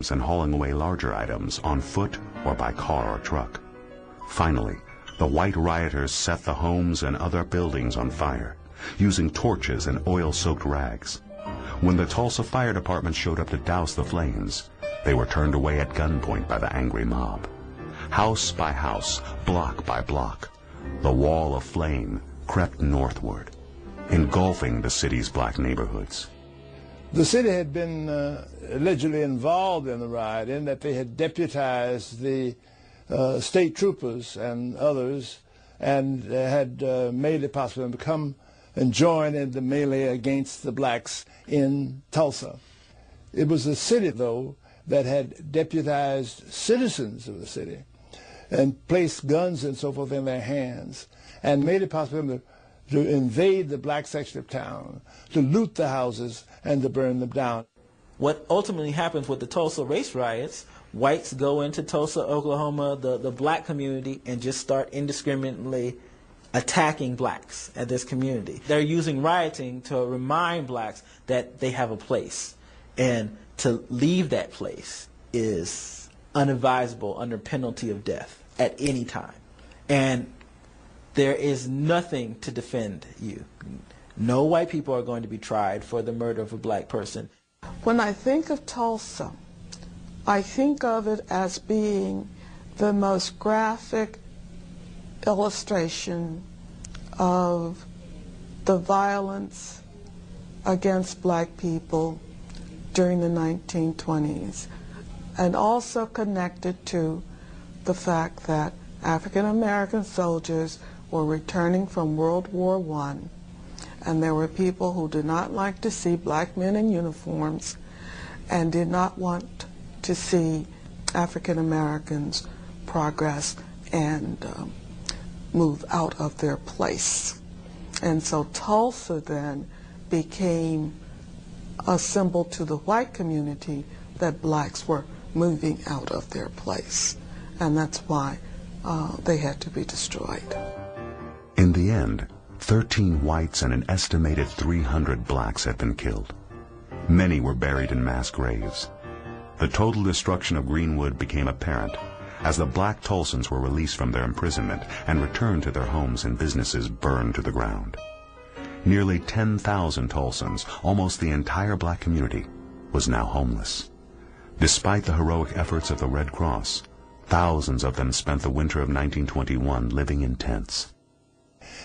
and hauling away larger items on foot or by car or truck. Finally, the white rioters set the homes and other buildings on fire, using torches and oil-soaked rags. When the Tulsa Fire Department showed up to douse the flames, they were turned away at gunpoint by the angry mob. House by house, block by block, the wall of flame crept northward, engulfing the city's black neighborhoods. The city had been allegedly involved in the riot in that they had deputized the state troopers and others and had made it possible to come and join in the melee against the blacks in Tulsa. It was the city, though, that had deputized citizens of the city and placed guns and so forth in their hands and made it possible to invade the black section of town, to loot the houses, and to burn them down. What ultimately happens with the Tulsa race riots, whites go into Tulsa, Oklahoma, the black community, and just start indiscriminately attacking blacks at this community. They're using rioting to remind blacks that they have a place, and to leave that place is unadvisable under penalty of death at any time. And there is nothing to defend you. No white people are going to be tried for the murder of a black person. When I think of Tulsa, I think of it as being the most graphic illustration of the violence against black people during the 1920s, and also connected to the fact that African American soldiers were returning from World War I, and there were people who did not like to see black men in uniforms and did not want to see African Americans progress and move out of their place. And so Tulsa then became a symbol to the white community that blacks were moving out of their place. And that's why they had to be destroyed. In the end, 13 whites and an estimated 300 blacks had been killed. Many were buried in mass graves. The total destruction of Greenwood became apparent as the black Tulsans were released from their imprisonment and returned to their homes and businesses burned to the ground. Nearly 10,000 Tulsans, almost the entire black community, was now homeless. Despite the heroic efforts of the Red Cross, thousands of them spent the winter of 1921 living in tents.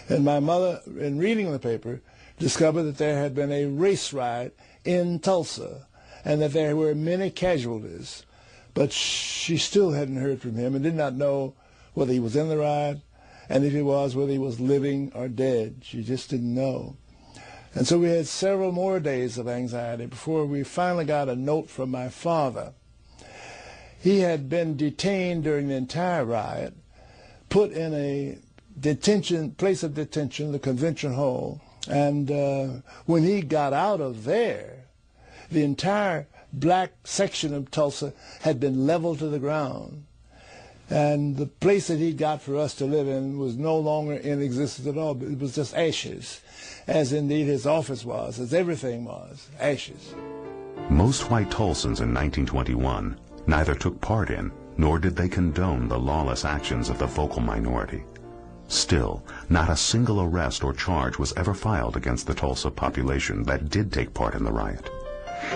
And my mother, in reading the paper, discovered that there had been a race riot in Tulsa and that there were many casualties. But she still hadn't heard from him and did not know whether he was in the riot, and if he was, whether he was living or dead. She just didn't know. And so we had several more days of anxiety before we finally got a note from my father. He had been detained during the entire riot, put in a place of detention, the convention hall, and when he got out of there, the entire black section of Tulsa had been leveled to the ground. And the place that he got for us to live in was no longer in existence at all. It was just ashes, as indeed his office was, as everything was, ashes. Most white Tulsans in 1921 neither took part in nor did they condone the lawless actions of the vocal minority. Still, not a single arrest or charge was ever filed against the Tulsa population that did take part in the riot.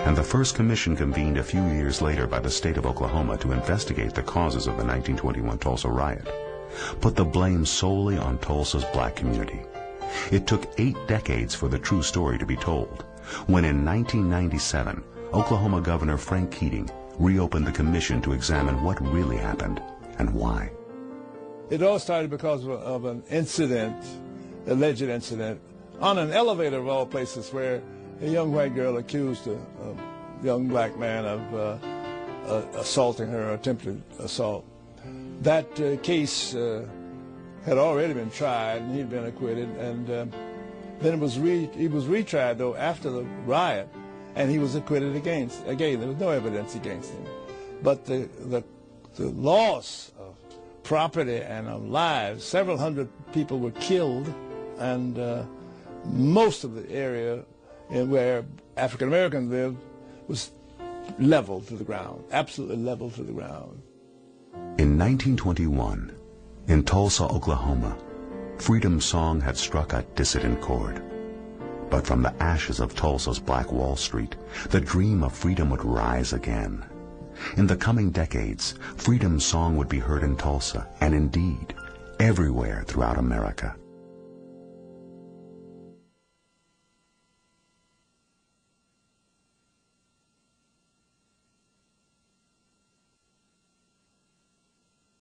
And the first commission convened a few years later by the state of Oklahoma to investigate the causes of the 1921 Tulsa riot put the blame solely on Tulsa's black community. It took 8 decades for the true story to be told, when in 1997, Oklahoma Governor Frank Keating reopened the commission to examine what really happened and why. It all started because of an incident, alleged incident, on an elevator of all places, where a young white girl accused a young black man of assaulting her, or attempted assault. That case had already been tried, and he'd been acquitted, and then he was retried, though, after the riot, and he was acquitted again. There was no evidence against him. But the loss of property and of lives, several hundred people were killed, and most of the area where African Americans lived was leveled to the ground, absolutely leveled to the ground. In 1921, in Tulsa, Oklahoma, Freedom's song had struck a dissident chord. But from the ashes of Tulsa's Black Wall Street, the dream of freedom would rise again. In the coming decades, Freedom's song would be heard in Tulsa, and indeed, everywhere throughout America.